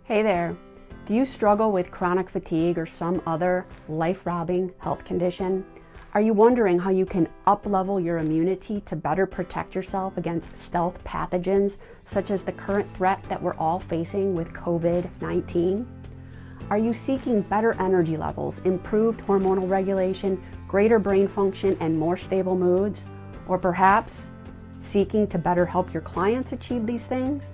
Hey there. Do you struggle with chronic fatigue or some other life-robbing health condition? Are you wondering how you can up-level your immunity to better protect yourself against stealth pathogens such as the current threat that we're all facing with COVID-19? Are you seeking better energy levels, improved hormonal regulation, greater brain function, and more stable moods? Or perhaps seeking to better help your clients achieve these things?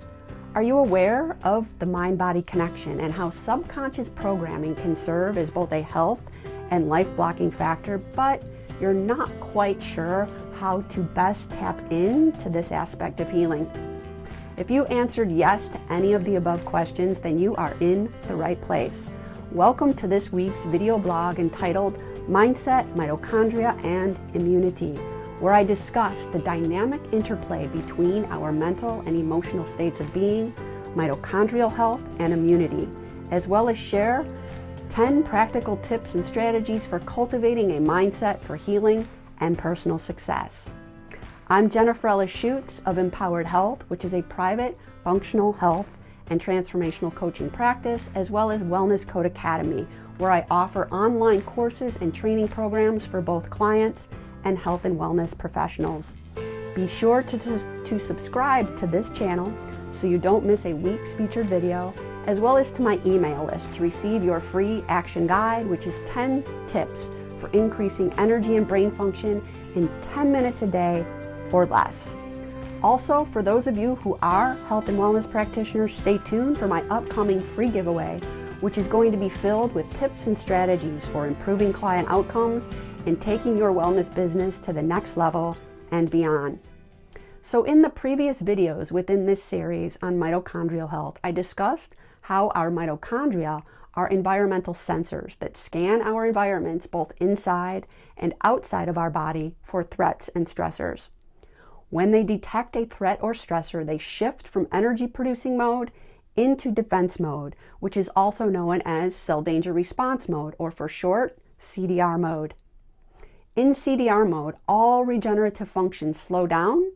Are you aware of the mind-body connection and how subconscious programming can serve as both a health and life-blocking factor, but you're not quite sure how to best tap into this aspect of healing? If you answered yes to any of the above questions, then you are in the right place. Welcome to this week's video blog entitled Mindset, Mitochondria, and Immunity, where I discuss the dynamic interplay between our mental and emotional states of being, mitochondrial health, and immunity, as well as share 10 practical tips and strategies for cultivating a mindset for healing and personal success. I'm Jennifer Ellis-Schuetz of Empowered Health, which is a private functional health and transformational coaching practice, as well as Wellness Code Academy, where I offer online courses and training programs for both clients and health and wellness professionals. Be sure to subscribe to this channel so you don't miss a week's featured video, as well as to my email list to receive your free action guide, which is 10 tips for increasing energy and brain function in 10 minutes a day or less. Also, for those of you who are health and wellness practitioners, stay tuned for my upcoming free giveaway, which is going to be filled with tips and strategies for improving client outcomes and taking your wellness business to the next level and beyond. So in the previous videos within this series on mitochondrial health, I discussed how our mitochondria are environmental sensors that scan our environments both inside and outside of our body for threats and stressors. When they detect a threat or stressor, they shift from energy producing mode into defense mode, which is also known as cell danger response mode, or for short, CDR mode. In CDR mode, all regenerative functions slow down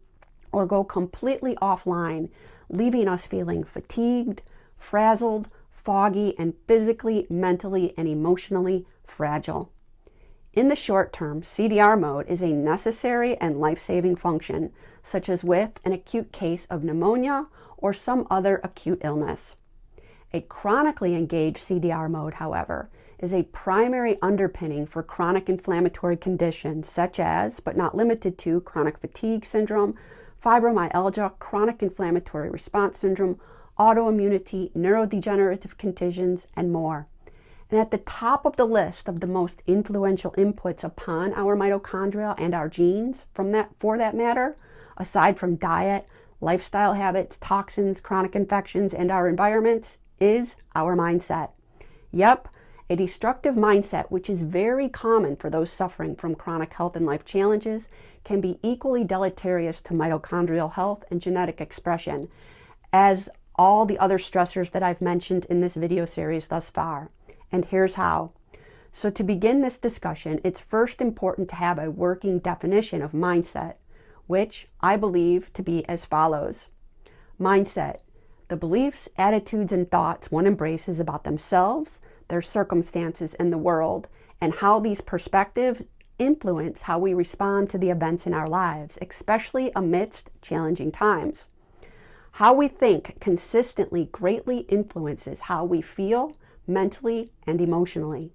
or go completely offline, leaving us feeling fatigued, frazzled, foggy, and physically, mentally, and emotionally fragile. In the short term, CDR mode is a necessary and life-saving function, such as with an acute case of pneumonia or some other acute illness. A chronically engaged CDR mode, however, is a primary underpinning for chronic inflammatory conditions such as, but not limited to, chronic fatigue syndrome, fibromyalgia, chronic inflammatory response syndrome, autoimmunity, neurodegenerative conditions, and more. And at the top of the list of the most influential inputs upon our mitochondria and our genes, for that matter, aside from diet, lifestyle habits, toxins, chronic infections, and our environments, is our mindset. Yep, a destructive mindset, which is very common for those suffering from chronic health and life challenges, can be equally deleterious to mitochondrial health and genetic expression as all the other stressors that I've mentioned in this video series thus far. And here's how. So to begin this discussion, it's first important to have a working definition of mindset, which I believe to be as follows. Mindset: the beliefs, attitudes, and thoughts one embraces about themselves, their circumstances, and the world, and how these perspectives influence how we respond to the events in our lives, especially amidst challenging times. How we think consistently greatly influences how we feel mentally and emotionally.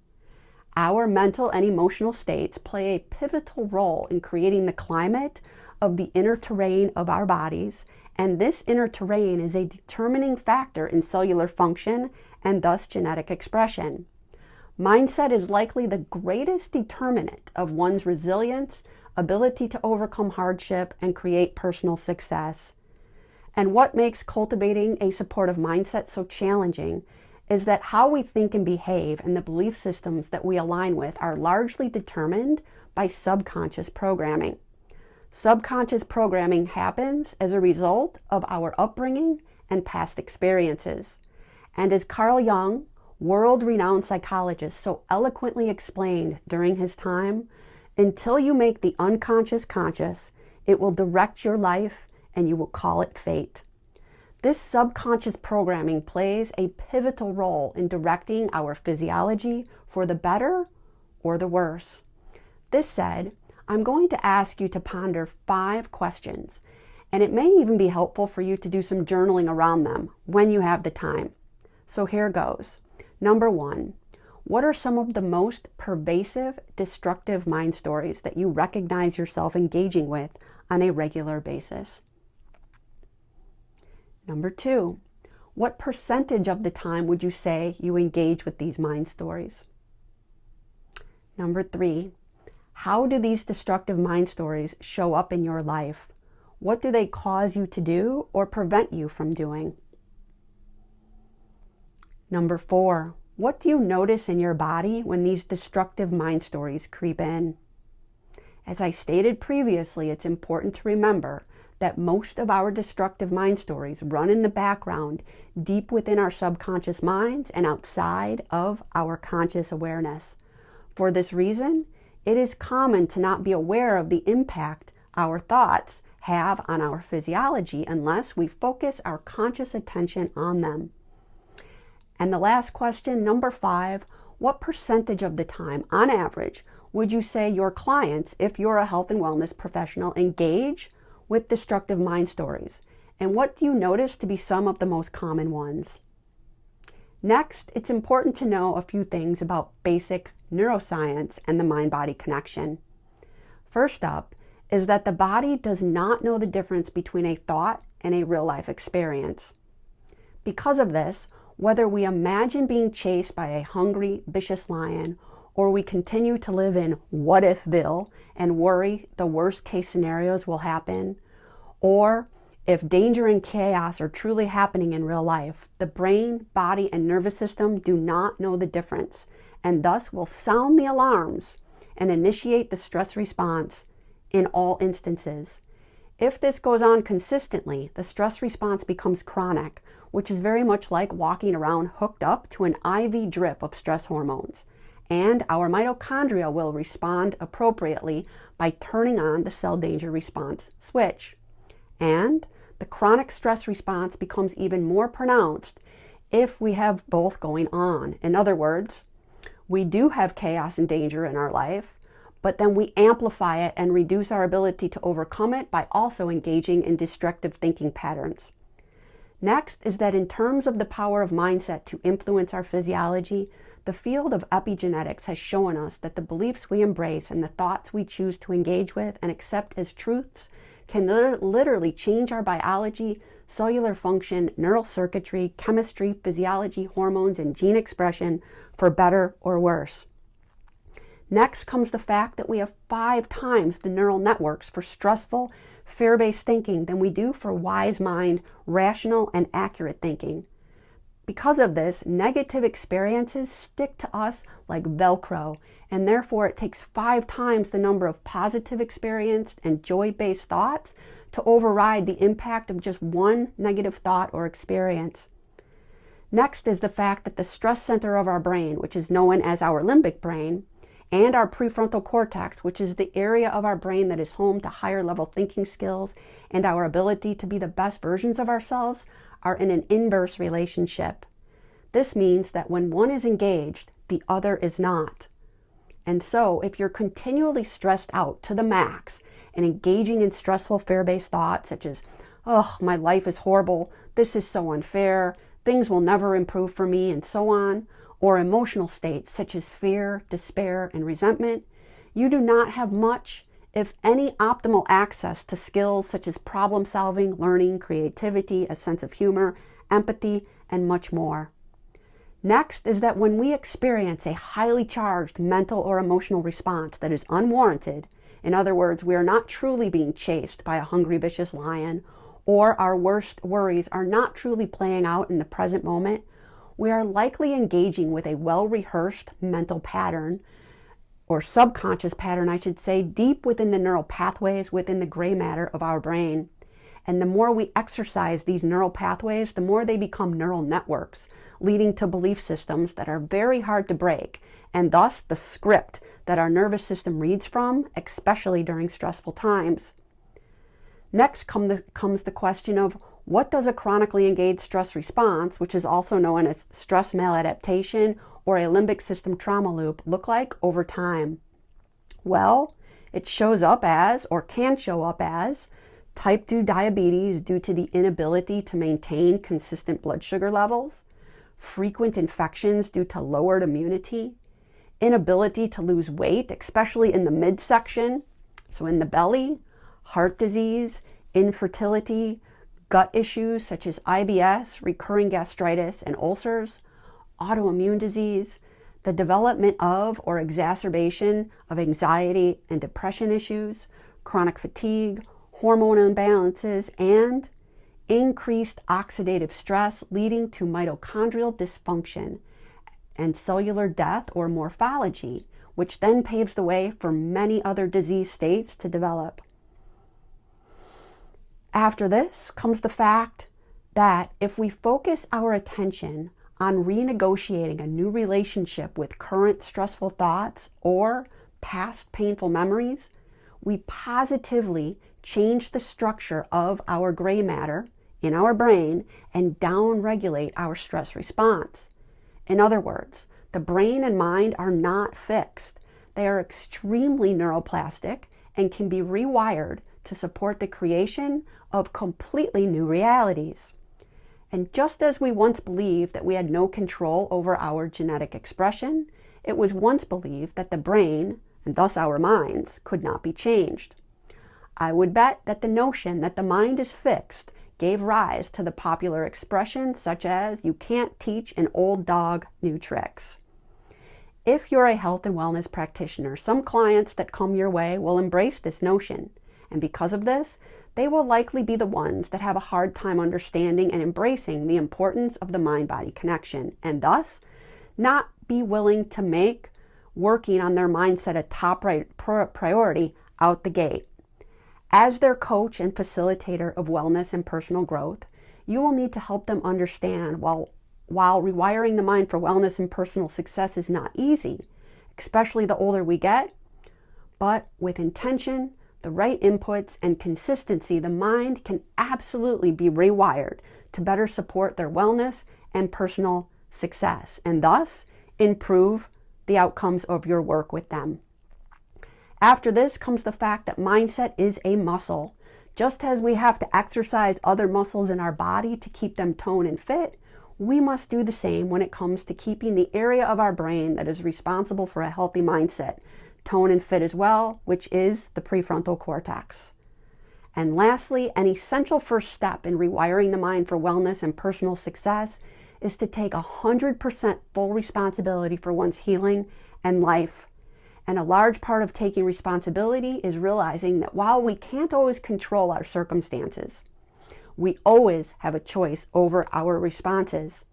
Our mental and emotional states play a pivotal role in creating the climate of the inner terrain of our bodies, and this inner terrain is a determining factor in cellular function and thus genetic expression. Mindset is likely the greatest determinant of one's resilience, ability to overcome hardship, and create personal success. And what makes cultivating a supportive mindset so challenging is that how we think and behave and the belief systems that we align with are largely determined by subconscious programming. Subconscious programming happens as a result of our upbringing and past experiences. And as Carl Jung, world-renowned psychologist, so eloquently explained during his time, until you make the unconscious conscious, it will direct your life and you will call it fate. This subconscious programming plays a pivotal role in directing our physiology for the better or the worse. This said, I'm going to ask you to ponder 5 questions, and it may even be helpful for you to do some journaling around them when you have the time. So here goes. Number 1, what are some of the most pervasive, destructive mind stories that you recognize yourself engaging with on a regular basis? Number 2, what percentage of the time would you say you engage with these mind stories? Number 3, how do these destructive mind stories show up in your life? What do they cause you to do or prevent you from doing? Number 4, what do you notice in your body when these destructive mind stories creep in? As I stated previously, it's important to remember that most of our destructive mind stories run in the background, deep within our subconscious minds and outside of our conscious awareness. For this reason, it is common to not be aware of the impact our thoughts have on our physiology unless we focus our conscious attention on them. And the last question, number 5, what percentage of the time, on average, would you say your clients, if you're a health and wellness professional, engage with destructive mind stories? And what do you notice to be some of the most common ones? Next, it's important to know a few things about basic neuroscience and the mind-body connection. First up is that the body does not know the difference between a thought and a real-life experience. Because of this, whether we imagine being chased by a hungry, vicious lion, or we continue to live in what-if-ville and worry the worst-case scenarios will happen, or if danger and chaos are truly happening in real life, the brain, body, and nervous system do not know the difference, and thus will sound the alarms and initiate the stress response in all instances. If this goes on consistently, the stress response becomes chronic, which is very much like walking around hooked up to an IV drip of stress hormones. And our mitochondria will respond appropriately by turning on the cell danger response switch. And the chronic stress response becomes even more pronounced if we have both going on. In other words, we do have chaos and danger in our life, but then we amplify it and reduce our ability to overcome it by also engaging in destructive thinking patterns. Next is that in terms of the power of mindset to influence our physiology, the field of epigenetics has shown us that the beliefs we embrace and the thoughts we choose to engage with and accept as truths can literally change our biology, cellular function, neural circuitry, chemistry, physiology, hormones, and gene expression for better or worse. Next comes the fact that we have 5 times the neural networks for stressful, fear-based thinking than we do for wise mind, rational, and accurate thinking. Because of this, negative experiences stick to us like Velcro, and therefore it takes 5 times the number of positive experienced and joy-based thoughts to override the impact of just one negative thought or experience. Next is the fact that the stress center of our brain, which is known as our limbic brain, and our prefrontal cortex, which is the area of our brain that is home to higher level thinking skills and our ability to be the best versions of ourselves, are in an inverse relationship. This means that when one is engaged, the other is not. And so, if you're continually stressed out to the max and engaging in stressful fear-based thoughts such as, oh, my life is horrible, this is so unfair, things will never improve for me, and so on, or emotional states such as fear, despair, and resentment, you do not have much, if any, optimal access to skills such as problem solving, learning, creativity, a sense of humor, empathy, and much more. Next is that when we experience a highly charged mental or emotional response that is unwarranted, in other words, we are not truly being chased by a hungry, vicious lion, or our worst worries are not truly playing out in the present moment, we are likely engaging with a well-rehearsed mental pattern, or subconscious pattern, I should say, deep within the neural pathways within the gray matter of our brain. And the more we exercise these neural pathways, the more they become neural networks, leading to belief systems that are very hard to break, and thus the script that our nervous system reads from, especially during stressful times. Next comes the question of What does a chronically engaged stress response, which is also known as stress maladaptation or a limbic system trauma loop, look like over time? Well, it shows up as, or can show up as, type 2 diabetes due to the inability to maintain consistent blood sugar levels, frequent infections due to lowered immunity, inability to lose weight, especially in the midsection, so in the belly, heart disease, infertility, gut issues such as IBS, recurring gastritis and ulcers, autoimmune disease, the development of or exacerbation of anxiety and depression issues, chronic fatigue, hormone imbalances, and increased oxidative stress leading to mitochondrial dysfunction and cellular death or morphology, which then paves the way for many other disease states to develop. After this comes the fact that if we focus our attention on renegotiating a new relationship with current stressful thoughts or past painful memories, we positively change the structure of our gray matter in our brain and downregulate our stress response. In other words, the brain and mind are not fixed. They are extremely neuroplastic and can be rewired to support the creation of completely new realities. And just as we once believed that we had no control over our genetic expression, it was once believed that the brain, and thus our minds, could not be changed. I would bet that the notion that the mind is fixed gave rise to the popular expressions such as, "You can't teach an old dog new tricks." If you're a health and wellness practitioner, some clients that come your way will embrace this notion. And because of this, they will likely be the ones that have a hard time understanding and embracing the importance of the mind-body connection, and thus not be willing to make working on their mindset a top priority out the gate. As their coach and facilitator of wellness and personal growth, you will need to help them understand while rewiring the mind for wellness and personal success is not easy, especially the older we get, but with intention, the right inputs, and consistency, the mind can absolutely be rewired to better support their wellness and personal success, and thus improve the outcomes of your work with them. After this comes the fact that mindset is a muscle. Just as we have to exercise other muscles in our body to keep them toned and fit, we must do the same when it comes to keeping the area of our brain that is responsible for a healthy mindset toned and fit as well, which is the prefrontal cortex. And lastly, an essential first step in rewiring the mind for wellness and personal success is to take 100% full responsibility for one's healing and life. And a large part of taking responsibility is realizing that while we can't always control our circumstances, we always have a choice over our responses.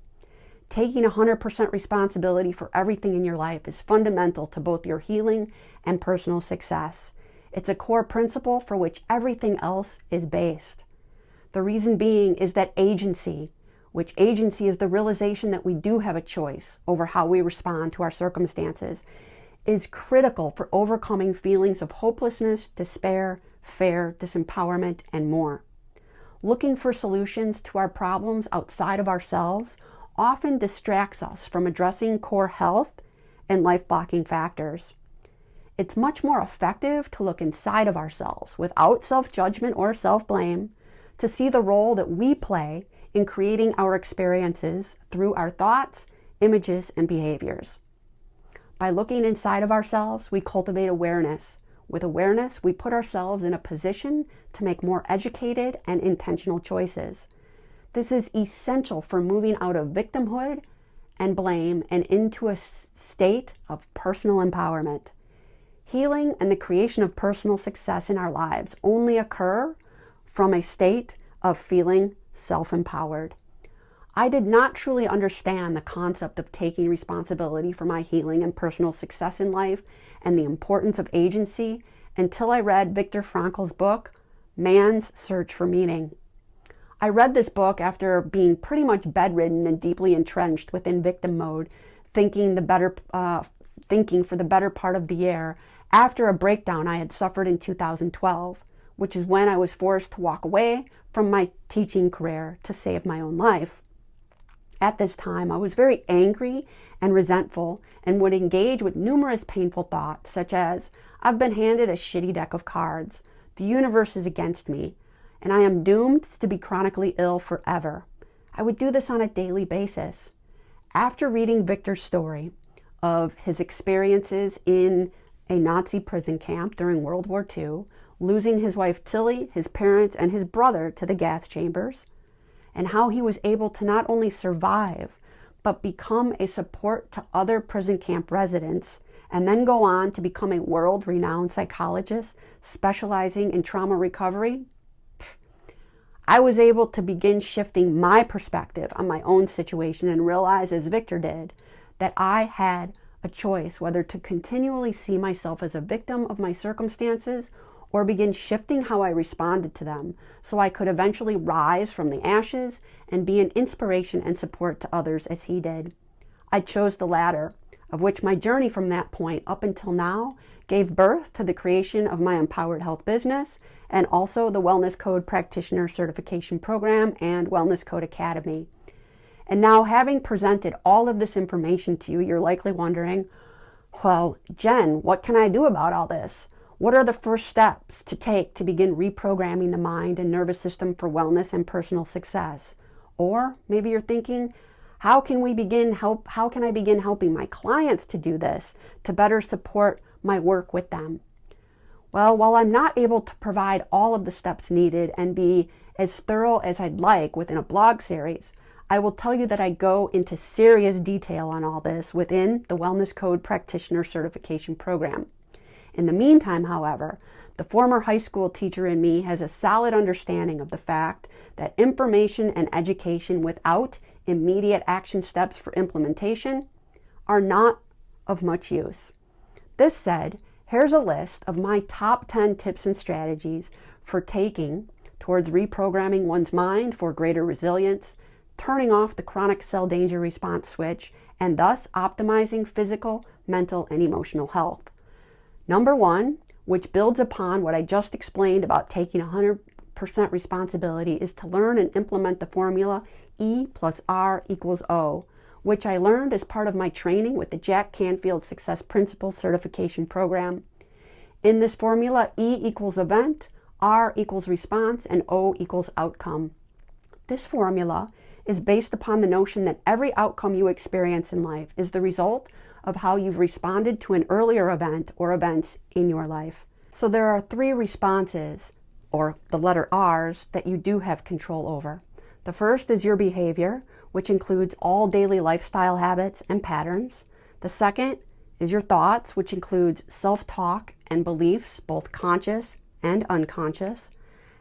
Taking 100% responsibility for everything in your life is fundamental to both your healing and personal success. It's a core principle for which everything else is based. The reason being is that agency, which agency is the realization that we do have a choice over how we respond to our circumstances, is critical for overcoming feelings of hopelessness, despair, fear, disempowerment, and more. Looking for solutions to our problems outside of ourselves often distracts us from addressing core health and life-blocking factors. It's much more effective to look inside of ourselves without self-judgment or self-blame to see the role that we play in creating our experiences through our thoughts, images, and behaviors. By looking inside of ourselves, we cultivate awareness. With awareness, we put ourselves in a position to make more educated and intentional choices. This is essential for moving out of victimhood and blame and into a state of personal empowerment. Healing and the creation of personal success in our lives only occur from a state of feeling self-empowered. I did not truly understand the concept of taking responsibility for my healing and personal success in life and the importance of agency until I read Viktor Frankl's book, Man's Search for Meaning. I read this book after being pretty much bedridden and deeply entrenched within victim mode, thinking for the better part of the year after a breakdown I had suffered in 2012, which is when I was forced to walk away from my teaching career to save my own life. At this time, I was very angry and resentful and would engage with numerous painful thoughts, such as, I've been handed a shitty deck of cards, the universe is against me, and I am doomed to be chronically ill forever. I would do this on a daily basis. After reading Victor's story of his experiences in a Nazi prison camp during World War II, losing his wife Tilly, his parents, and his brother to the gas chambers, and how he was able to not only survive, but become a support to other prison camp residents, and then go on to become a world-renowned psychologist specializing in trauma recovery, I was able to begin shifting my perspective on my own situation and realize, as Victor did, that I had a choice whether to continually see myself as a victim of my circumstances or begin shifting how I responded to them so I could eventually rise from the ashes and be an inspiration and support to others as he did. I chose the latter, of which my journey from that point up until now gave birth to the creation of my Empowered Health business and also the Wellness Code Practitioner Certification Program and Wellness Code Academy. And now, having presented all of this information to you, you're likely wondering, well, Jen, what can I do about all this? What are the first steps to take to begin reprogramming the mind and nervous system for wellness and personal success? Or maybe you're thinking, how can I begin helping my clients to do this, to better support my work with them? Well, while I'm not able to provide all of the steps needed and be as thorough as I'd like within a blog series, I will tell you that I go into serious detail on all this within the Wellness Code Practitioner Certification Program. In the meantime, however, the former high school teacher in me has a solid understanding of the fact that information and education without immediate action steps for implementation are not of much use. This said, here's a list of my top 10 tips and strategies for taking towards reprogramming one's mind for greater resilience, turning off the chronic cell danger response switch, and thus optimizing physical, mental, and emotional health. Number 1, which builds upon what I just explained about taking 100% responsibility, is to learn and implement the formula E plus R equals O, which I learned as part of my training with the Jack Canfield Success Principles Certification Program. In this formula, E equals event, R equals response, and O equals outcome. This formula is based upon the notion that every outcome you experience in life is the result of how you've responded to an earlier event or events in your life. So there are 3 responses, or the letter R's, that you do have control over. The first is your behavior, which includes all daily lifestyle habits and patterns. The second is your thoughts, which includes self-talk and beliefs, both conscious and unconscious.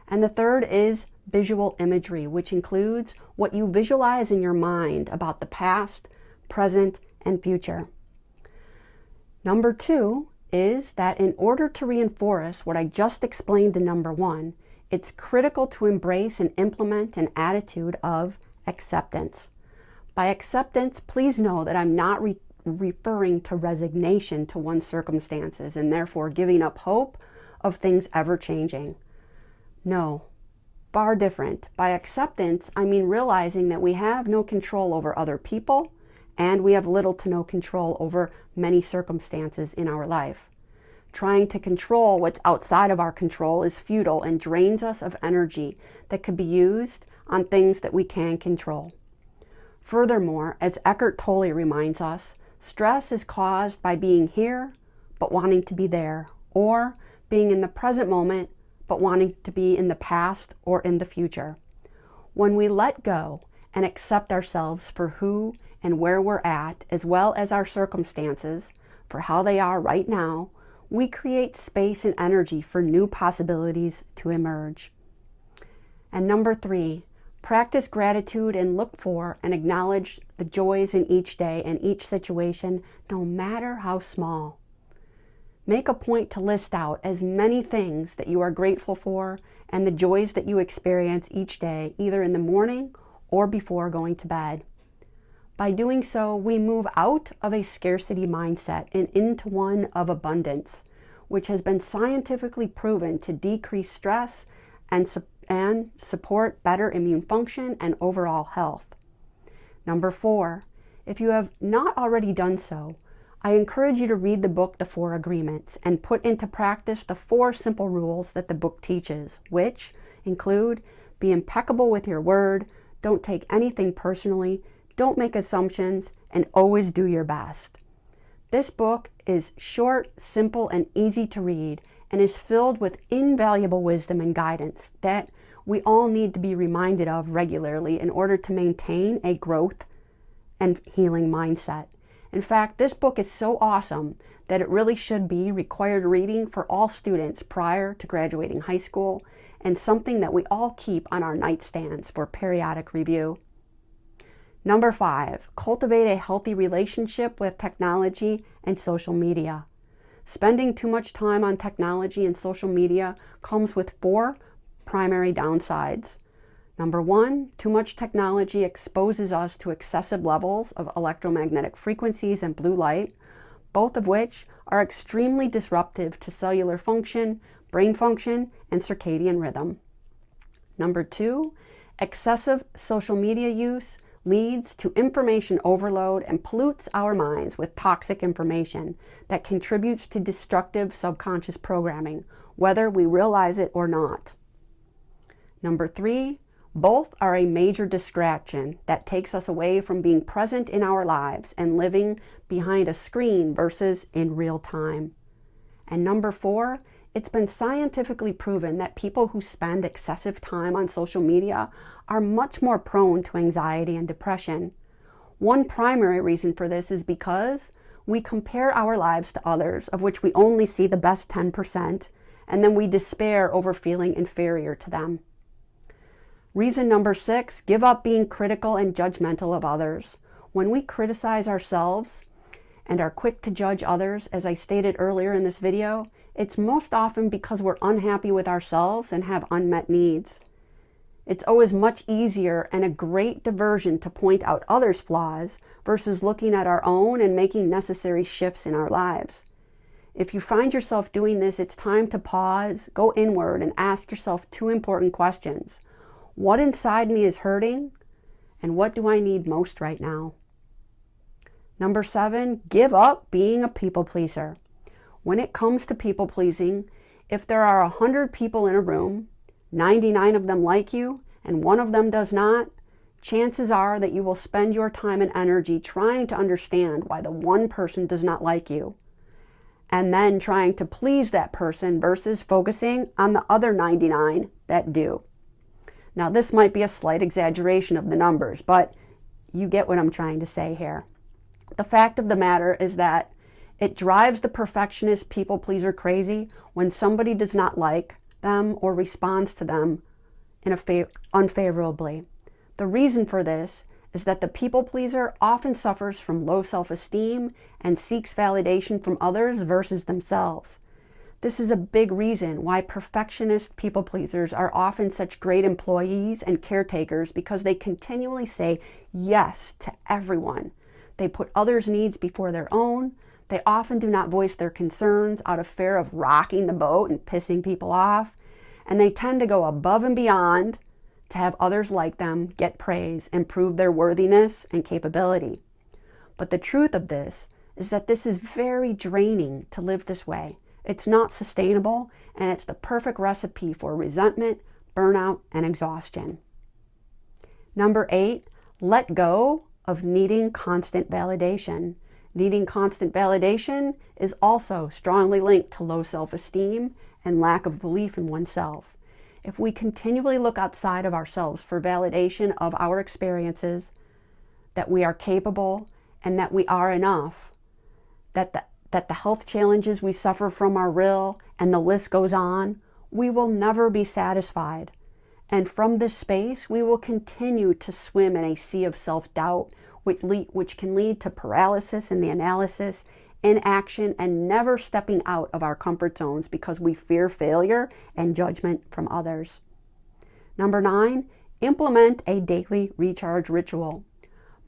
And the third is visual imagery, which includes what you visualize in your mind about the past, present, and future. Number 2 is that in order to reinforce what I just explained in number 1, it's critical to embrace and implement an attitude of acceptance. By acceptance, please know that I'm not referring to resignation to one's circumstances and therefore giving up hope of things ever changing. No, far different. By acceptance, I mean realizing that we have no control over other people and we have little to no control over many circumstances in our life. Trying to control what's outside of our control is futile and drains us of energy that could be used on things that we can control. Furthermore, as Eckhart Tolle reminds us, stress is caused by being here but wanting to be there, or being in the present moment but wanting to be in the past or in the future. When we let go and accept ourselves for who and where we're at, as well as our circumstances for how they are right now, we create space and energy for new possibilities to emerge. And number 3, practice gratitude and look for and acknowledge the joys in each day and each situation, no matter how small. Make a point to list out as many things that you are grateful for and the joys that you experience each day, either in the morning or before going to bed. By doing so, we move out of a scarcity mindset and into one of abundance. which has been scientifically proven to decrease stress and support better immune function and overall health. Number 4, if you have not already done so, I encourage you to read the book, The 4 Agreements, and put into practice the 4 simple rules that the book teaches, which include: be impeccable with your word, don't take anything personally, don't make assumptions, and always do your best. This book is short, simple, and easy to read, and is filled with invaluable wisdom and guidance that we all need to be reminded of regularly in order to maintain a growth and healing mindset. In fact, this book is so awesome that it really should be required reading for all students prior to graduating high school, and something that we all keep on our nightstands for periodic review. Number 5, cultivate a healthy relationship with technology and social media. Spending too much time on technology and social media comes with 4 primary downsides. Number 1, too much technology exposes us to excessive levels of electromagnetic frequencies and blue light, both of which are extremely disruptive to cellular function, brain function, and circadian rhythm. Number 2, excessive social media use leads to information overload and pollutes our minds with toxic information that contributes to destructive subconscious programming, whether we realize it or not. Number 3, both are a major distraction that takes us away from being present in our lives and living behind a screen versus in real time. And number 4, it's been scientifically proven that people who spend excessive time on social media are much more prone to anxiety and depression. One primary reason for this is because we compare our lives to others, of which we only see the best 10%, and then we despair over feeling inferior to them. Reason number 6, give up being critical and judgmental of others. When we criticize ourselves and are quick to judge others, as I stated earlier in this video, it's most often because we're unhappy with ourselves and have unmet needs. It's always much easier and a great diversion to point out others' flaws versus looking at our own and making necessary shifts in our lives. If you find yourself doing this, it's time to pause, go inward, and ask yourself 2 important questions. What inside me is hurting, and what do I need most right now? Number 7, give up being a people pleaser. When it comes to people pleasing, if there are 100 people in a room, 99 of them like you, and 1 of them does not, chances are that you will spend your time and energy trying to understand why the 1 person does not like you, and then trying to please that person versus focusing on the other 99 that do. Now, this might be a slight exaggeration of the numbers, but you get what I'm trying to say here. The fact of the matter is that it drives the perfectionist people pleaser crazy when somebody does not like them or responds to them unfavorably. The reason for this is that the people pleaser often suffers from low self-esteem and seeks validation from others versus themselves. This is a big reason why perfectionist people pleasers are often such great employees and caretakers, because they continually say yes to everyone. They put others' needs before their own. They often do not voice their concerns out of fear of rocking the boat and pissing people off. And they tend to go above and beyond to have others like them, get praise, and prove their worthiness and capability. But the truth of this is that this is very draining to live this way. It's not sustainable, and it's the perfect recipe for resentment, burnout, and exhaustion. Number 8, let go of needing constant validation. Needing constant validation is also strongly linked to low self-esteem and lack of belief in oneself. If we continually look outside of ourselves for validation of our experiences, that we are capable and that we are enough, that the health challenges we suffer from are real, and the list goes on, we will never be satisfied. And from this space, we will continue to swim in a sea of self-doubt, which can lead to paralysis in the analysis, inaction, and never stepping out of our comfort zones because we fear failure and judgment from others. Number 9, implement a daily recharge ritual.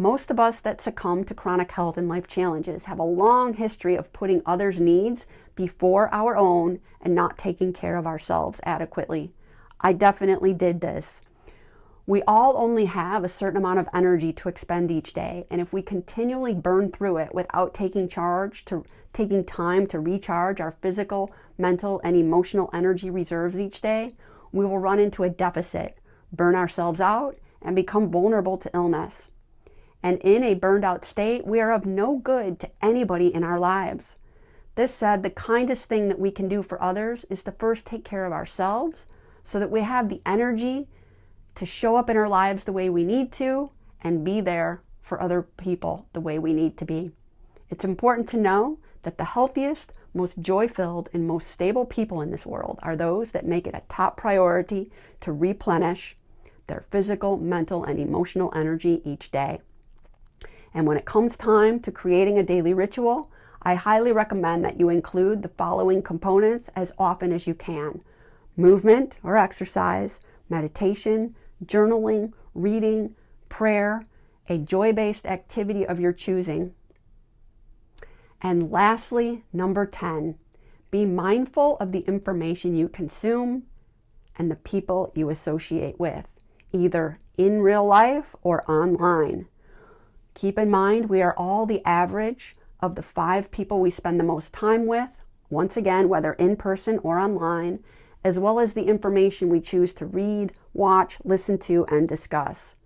Most of us that succumb to chronic health and life challenges have a long history of putting others' needs before our own and not taking care of ourselves adequately. I definitely did this. We all only have a certain amount of energy to expend each day, and if we continually burn through it without taking time to recharge our physical, mental, and emotional energy reserves each day, we will run into a deficit, burn ourselves out, and become vulnerable to illness. And in a burned out state, we are of no good to anybody in our lives. This said, the kindest thing that we can do for others is to first take care of ourselves so that we have the energy to show up in our lives the way we need to and be there for other people the way we need to be. It's important to know that the healthiest, most joy-filled, and most stable people in this world are those that make it a top priority to replenish their physical, mental, and emotional energy each day. And when it comes time to creating a daily ritual, I highly recommend that you include the following components as often as you can: movement or exercise, meditation, journaling, reading, prayer, a joy-based activity of your choosing. And lastly, number 10, be mindful of the information you consume and the people you associate with, either in real life or online. Keep in mind, we are all the average of the 5 people we spend the most time with, once again, whether in person or online, as well as the information we choose to read, watch, listen to, and discuss.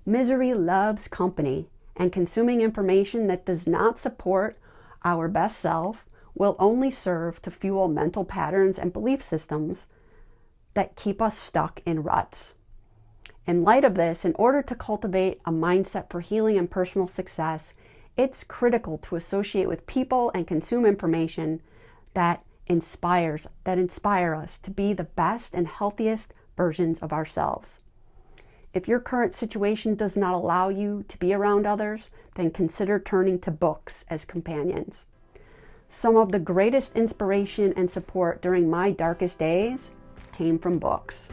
Misery loves company, and consuming information that does not support our best self will only serve to fuel mental patterns and belief systems that keep us stuck in ruts. In light of this, in order to cultivate a mindset for healing and personal success, it's critical to associate with people and consume information that inspire us to be the best and healthiest versions of ourselves. If your current situation does not allow you to be around others, then consider turning to books as companions. Some of the greatest inspiration and support during my darkest days came from books.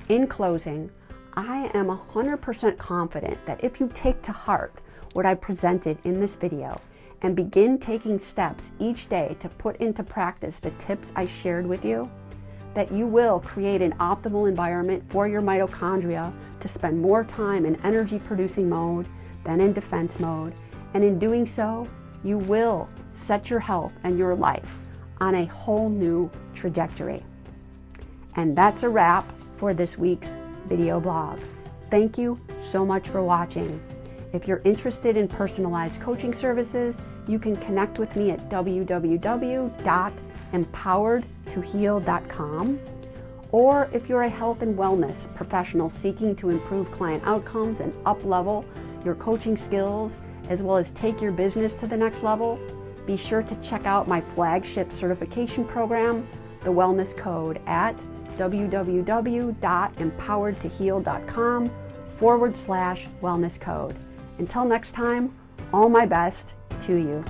In closing, I am 100% confident that if you take to heart what I presented in this video and begin taking steps each day to put into practice the tips I shared with you, that you will create an optimal environment for your mitochondria to spend more time in energy-producing mode than in defense mode, and in doing so, you will set your health and your life on a whole new trajectory. And that's a wrap for this week's video blog. Thank you so much for watching. If you're interested in personalized coaching services, you can connect with me at www.empoweredtoheal.com. Or if you're a health and wellness professional seeking to improve client outcomes and up-level your coaching skills, as well as take your business to the next level, be sure to check out my flagship certification program, The Wellness Code, at www.empoweredtoheal.com/wellness code. Until next time, all my best to you.